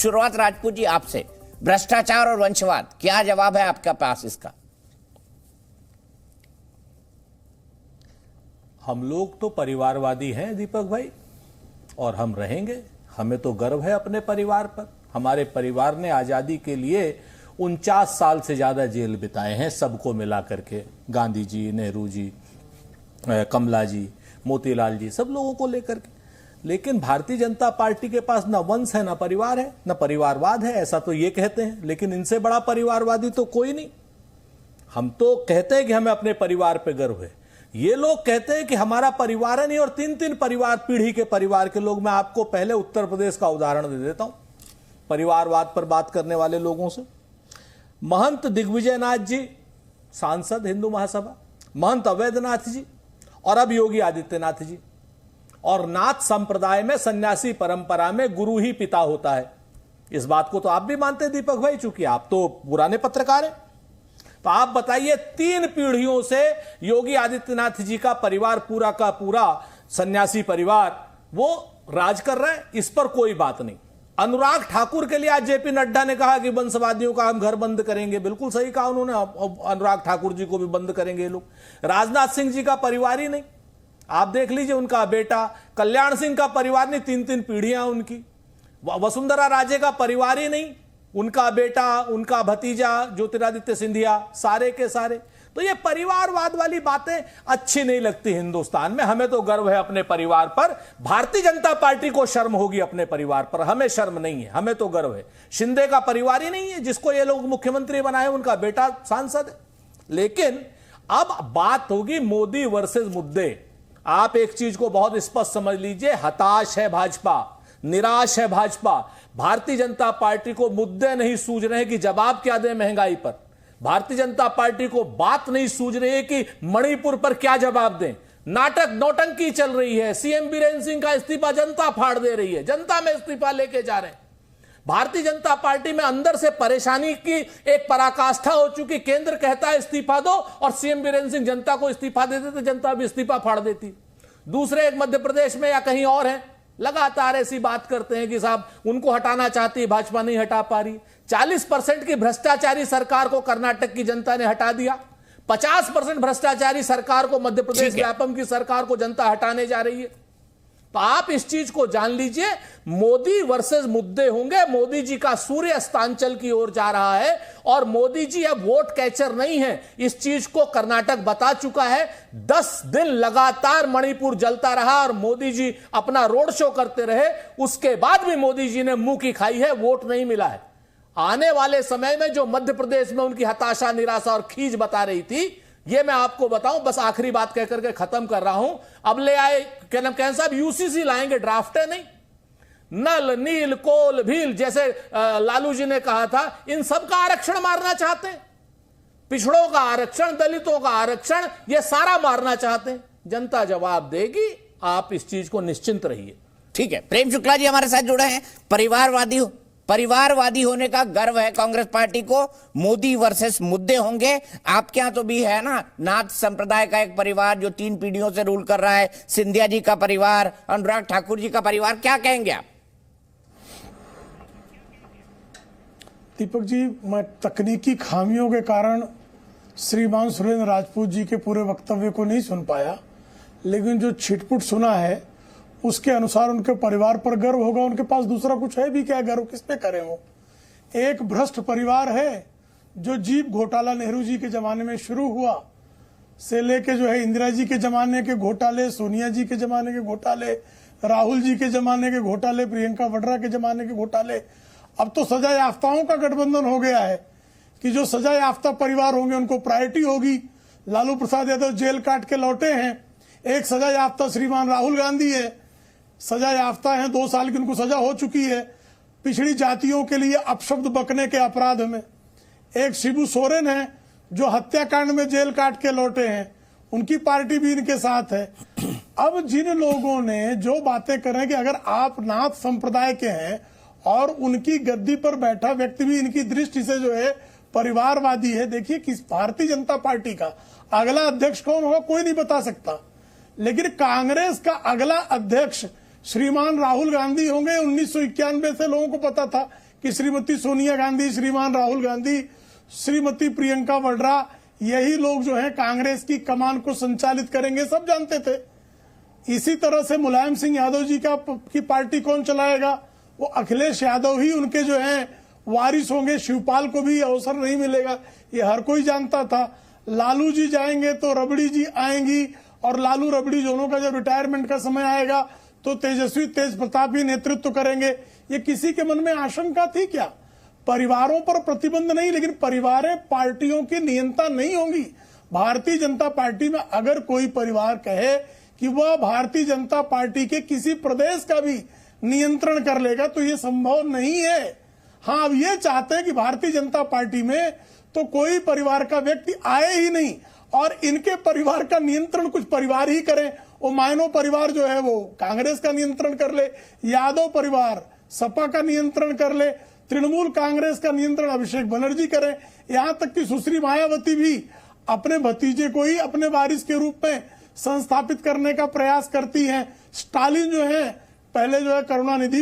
शुरुआत राजपूत जी आपसे, भ्रष्टाचार और वंशवाद, क्या जवाब है आपका पास इसका? हम लोग तो परिवारवादी हैं दीपक भाई, और हम रहेंगे। हमें तो गर्व है अपने परिवार पर। हमारे परिवार ने आजादी के लिए 49 साल से ज्यादा जेल बिताए हैं, सबको मिला करके। गांधी जी, नेहरू जी, कमला जी, मोतीलाल जी, सब लोगों को लेकर के। लेकिन भारतीय जनता पार्टी के पास ना वंश है, ना परिवार है, ना परिवारवाद है, ऐसा तो ये कहते हैं। लेकिन इनसे बड़ा परिवारवादी तो कोई नहीं। हम तो कहते हैं कि हमें अपने परिवार पे गर्व है। ये लोग कहते हैं कि हमारा परिवार है नहीं, और 3-3 परिवार, पीढ़ी के परिवार के लोग। मैं आपको पहले उत्तर प्रदेश का उदाहरण दे देता हूं परिवारवाद पर बात करने वाले लोगों से। महंत दिग्विजयनाथ जी, सांसद हिंदू महासभा, महंत अवैधनाथ जी, और अब योगी आदित्यनाथ जी। और नाथ संप्रदाय में, सन्यासी परंपरा में गुरु ही पिता होता है। इस बात को तो आप भी मानते हैं दीपक भाई, चूंकि आप तो पुराने पत्रकार हैं। तो आप बताइए, 3 पीढ़ियों से योगी आदित्यनाथ जी का परिवार, पूरा का पूरा सन्यासी परिवार, वो राज कर रहा है, इस पर कोई बात नहीं। अनुराग ठाकुर के लिए आज जेपी नड्डा ने कहा कि वंशवादियों का हम घर बंद करेंगे। बिल्कुल सही कहा उन्होंने, अनुराग ठाकुर जी को भी बंद करेंगे ये लोग। राजनाथ सिंह जी का परिवार ही नहीं, आप देख लीजिए, उनका बेटा। कल्याण सिंह का परिवार नहीं, 3-3 पीढ़ियां उनकी। वसुंधरा राजे का परिवार ही नहीं, उनका बेटा, उनका भतीजा ज्योतिरादित्य सिंधिया, सारे के सारे। तो ये परिवारवाद वाली बातें अच्छी नहीं लगती हिंदुस्तान में। हमें तो गर्व है अपने परिवार पर। भारतीय जनता पार्टी को शर्म होगी अपने परिवार पर, हमें शर्म नहीं है, हमें तो गर्व है। शिंदे का परिवार ही नहीं है, जिसको ये लोग मुख्यमंत्री बनाए, उनका बेटा सांसद है। लेकिन अब बात होगी मोदी वर्सेस मुद्दे। आप एक चीज को बहुत स्पष्ट समझ लीजिए, हताश है भाजपा, निराश है भाजपा। भारतीय जनता पार्टी को मुद्दे नहीं सूझ रहे कि जवाब क्या दें महंगाई पर। भारतीय जनता पार्टी को बात नहीं सूझ रही है कि मणिपुर पर क्या जवाब दें। नाटक नौटंकी चल रही है। सीएम बीरेन सिंह का इस्तीफा जनता फाड़ दे रही है, जनता में इस्तीफा लेके जा रहे हैं। भारतीय जनता पार्टी में अंदर से परेशानी की एक पराकाष्ठा हो चुकी। केंद्र कहता है इस्तीफा दो, और सीएम बीरेन सिंह जनता को इस्तीफा दे देते, जनता भी इस्तीफा फाड़ देती। दूसरे एक मध्य प्रदेश में या कहीं और है, लगातार ऐसी बात करते हैं कि साहब उनको हटाना चाहती है, भाजपा नहीं हटा पा रही। 40% की भ्रष्टाचारी सरकार को कर्नाटक की जनता ने हटा दिया। 50% भ्रष्टाचारी सरकार को, मध्य प्रदेश व्यापम की सरकार को जनता हटाने जा रही है। तो आप इस चीज को जान लीजिए, मोदी वर्सेस मुद्दे होंगे। मोदी जी का सूर्य अस्तांचल की ओर जा रहा है, और मोदी जी अब वोट कैचर नहीं है। इस चीज को कर्नाटक बता चुका है। 10 दिन लगातार मणिपुर जलता रहा और मोदी जी अपना रोड शो करते रहे। उसके बाद भी मोदी जी ने मुंह की खाई है, वोट नहीं मिला है। आने वाले समय में जो मध्य प्रदेश में उनकी हताशा, निराशा और खींच बता रही थी, ये मैं आपको बताऊं, बस आखिरी बात कहकर के खत्म कर रहा हूं। अब ले आए क्या साहब, यूसीसी लाएंगे, ड्राफ्ट है नहीं। नल, नील, कोल, भील, जैसे लालू जी ने कहा था, इन सब का आरक्षण मारना चाहते हैं। पिछड़ों का आरक्षण, दलितों का आरक्षण, ये सारा मारना चाहते हैं। जनता जवाब देगी, आप इस चीज को निश्चिंत रहिए। ठीक है, प्रेम शुक्ला जी हमारे साथ जुड़े हैं। परिवारवादी होने का गर्व है कांग्रेस पार्टी को। मोदी वर्सेस मुद्दे होंगे। आपके यहां तो भी है ना, नाथ संप्रदाय का एक परिवार जो 3 पीढ़ियों से रूल कर रहा है, सिंधिया जी का परिवार, अनुराग ठाकुर जी का परिवार, क्या कहेंगे आप? दीपक जी, मैं तकनीकी खामियों के कारण श्रीमान सुरेंद्र राजपूत जी के पूरे वक्तव्य को नहीं सुन पाया, लेकिन जो छिटपुट सुना है उसके अनुसार उनके परिवार पर गर्व होगा। उनके पास दूसरा कुछ है भी क्या, गर्व किस पे करें? वो एक भ्रष्ट परिवार है जो जीप घोटाला नेहरू जी के जमाने में शुरू हुआ से लेके जो है इंदिरा जी के जमाने के घोटाले, सोनिया जी के जमाने के घोटाले, राहुल जी के जमाने के घोटाले, प्रियंका वाड्रा के जमाने के घोटाले। अब तो सजा याफ्ताओं का गठबंधन हो गया है कि जो सजा याफ्ता परिवार होंगे उनको प्रायोरिटी होगी। लालू प्रसाद यादव जेल काट के लौटे हैं। एक सजा याफ्ता श्रीमान राहुल गांधी है, सजा याफ्ता हैं, 2 साल की उनको सजा हो चुकी है पिछड़ी जातियों के लिए अपशब्द बकने के अपराध में। एक शिबू सोरेन है जो हत्याकांड में जेल काट के लौटे हैं, उनकी पार्टी भी इनके साथ है। अब जिन लोगों ने जो बातें कर रहे हैं कि अगर आप नाथ संप्रदाय के हैं और उनकी गद्दी पर बैठा व्यक्ति भी इनकी दृष्टि से जो है परिवारवादी है, देखिए किस भारतीय जनता पार्टी का अगला अध्यक्ष कौन होगा कोई नहीं बता सकता, लेकिन कांग्रेस का अगला अध्यक्ष श्रीमान राहुल गांधी होंगे। 1991 से लोगों को पता था कि श्रीमती सोनिया गांधी, श्रीमान राहुल गांधी, श्रीमती प्रियंका वाड्रा, यही लोग जो है कांग्रेस की कमान को संचालित करेंगे, सब जानते थे। इसी तरह से मुलायम सिंह यादव जी की पार्टी कौन चलाएगा? वो अखिलेश यादव ही उनके जो है वारिस होंगे। शिवपाल को भी अवसर नहीं मिलेगा, ये हर कोई जानता था। लालू जी जाएंगे तो रबड़ी जी आएंगी, और लालू रबड़ी दोनों का जब रिटायरमेंट का समय आएगा तो तेजस्वी तेज प्रताप ही नेतृत्व करेंगे। ये किसी के मन में आशंका थी क्या? परिवारों पर प्रतिबंध नहीं, लेकिन परिवारें पार्टियों की नियंता नहीं होंगी। भारतीय जनता पार्टी में अगर कोई परिवार कहे कि वह भारतीय जनता पार्टी के किसी प्रदेश का भी नियंत्रण कर लेगा तो ये संभव नहीं है। हाँ, अब ये चाहते हैं कि भारतीय जनता पार्टी में तो कोई परिवार का व्यक्ति आए ही नहीं, और इनके परिवार का नियंत्रण कुछ परिवार ही करें। वो मायनो परिवार जो है वो कांग्रेस का नियंत्रण कर ले, यादव परिवार सपा का नियंत्रण कर ले, तृणमूल कांग्रेस का नियंत्रण अभिषेक बनर्जी करें, यहां तक कि सुश्री मायावती भी अपने भतीजे को ही अपने वारिस के रूप में संस्थापित करने का प्रयास करती हैं। स्टालिन जो है पहले जो है करुणानिधि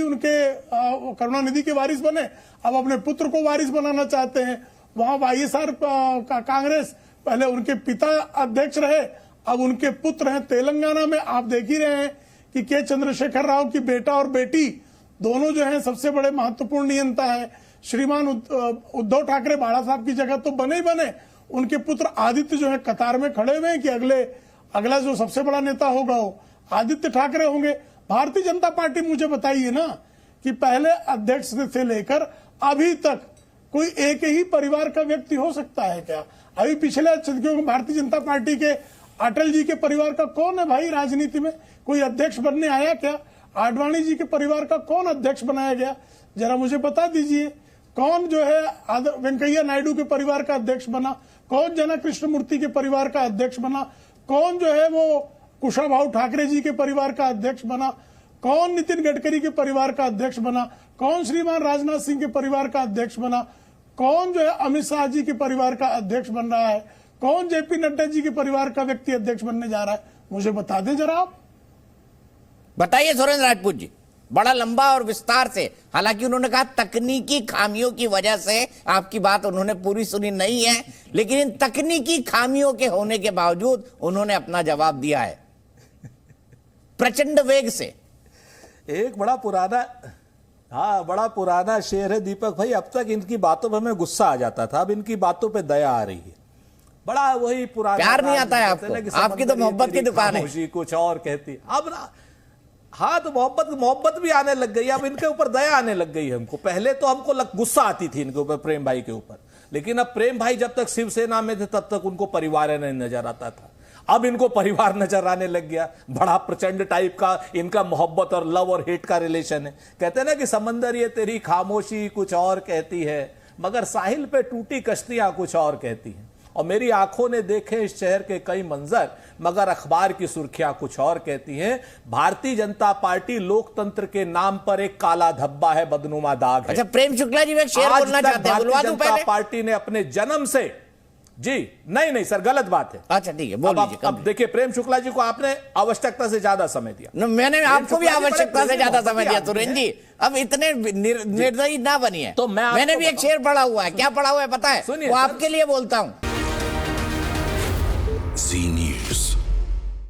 के वारिस बने, अब अपने पुत्र को वारिस बनाना चाहते हैं। वहां वाईएसआर कांग्रेस पहले उनके पिता अध्यक्ष रहे, अब उनके पुत्र हैं। तेलंगाना में आप देख ही रहे हैं कि के चंद्रशेखर राव की बेटा और बेटी दोनों जो हैं सबसे बड़े महत्वपूर्ण नियंता हैं। श्रीमान उद्धव ठाकरे बाला साहब की जगह तो बने ही बने, उनके पुत्र आदित्य जो है कतार में खड़े हुए हैं कि अगला जो सबसे बड़ा नेता होगा वो आदित्य ठाकरे होंगे। भारतीय जनता पार्टी मुझे बताइए ना कि पहले अध्यक्ष से लेकर अभी तक कोई एक ही परिवार का व्यक्ति हो सकता है क्या? अभी पिछले भारतीय जनता पार्टी के अटल जी के परिवार का कौन है भाई राजनीति में? कोई अध्यक्ष बनने आया क्या? आडवाणी जी के परिवार का कौन अध्यक्ष बनाया गया? जरा मुझे बता दीजिए। कौन जो है वेंकैया नायडू के परिवार का अध्यक्ष बना? कौन जना कृष्णमूर्ति के परिवार का अध्यक्ष बना? कौन जो है वो कुशाभाऊ ठाकरे जी के परिवार का अध्यक्ष बना? कौन नितिन गडकरी के परिवार का अध्यक्ष बना? कौन श्रीमान राजनाथ सिंह के परिवार का अध्यक्ष बना? कौन जो है अमित शाह जी के परिवार का अध्यक्ष बन रहा है? कौन जेपी नड्डा जी के परिवार का व्यक्ति अध्यक्ष बनने जा रहा है? मुझे बता दें जरा आप। बताइए सुरेंद्र राजपूत जी, बड़ा लंबा और विस्तार से। हालांकि उन्होंने कहा तकनीकी खामियों की वजह से, आपकी बात उन्होंने पूरी सुनी नहीं है, लेकिन इन तकनीकी खामियों के होने के बावजूद उन्होंने अपना जवाब दिया है प्रचंड वेग से। एक बड़ा पुराना शेर है दीपक भाई। अब तक इनकी बातों पर हमें गुस्सा आ जाता था, अब इनकी बातों पे दया आ रही है। बड़ा वही पुराना प्यार नहीं आता है आपको, आपकी तो मोहब्बत की दुकान है। कुछ और कहती अब ना, हाँ तो मोहब्बत भी आने लग गई, अब इनके ऊपर दया आने लग गई हमको। पहले तो हमको गुस्सा आती थी इनके ऊपर, प्रेम भाई के ऊपर, लेकिन अब प्रेम भाई जब तक शिवसेना में थे तब तक उनको परिवार नहीं नजर आता था, अब इनको परिवार नजर आने लग गया। बड़ा प्रचंड टाइप का इनका मोहब्बत और लव और हेट का रिलेशन है। कहते हैं ना कि समंदर ये तेरी खामोशी कुछ और कहती है, मगर साहिल पे टूटी कश्तियां कुछ और कहती हैं। और मेरी आंखों ने देखे इस शहर के कई मंजर, मगर अखबार की सुर्खियां कुछ और कहती हैं। भारतीय जनता पार्टी लोकतंत्र के नाम पर एक काला धब्बा है, बदनुमा दाग है। अच्छा, प्रेम शुक्ला जी, मैं शेयर बोलना चाहते हैं, बुलवा दूं पहले? जनता पार्टी ने अपने जन्म से जी नहीं सर, गलत बात है। अच्छा ठीक है, बोल लीजिए। अब देखिए, प्रेम शुक्ला जी को आपने आवश्यकता से ज्यादा समय दिया। मैंने आपको भी आवश्यकता से ज्यादा समय दिया सुरेंद्र जी, अब इतने निर्दयी ना बनिए। तो मैंने भी एक शेर पढ़ा हुआ है। क्या पढ़ा हुआ है पता है? वो आपके लिए बोलता हूं।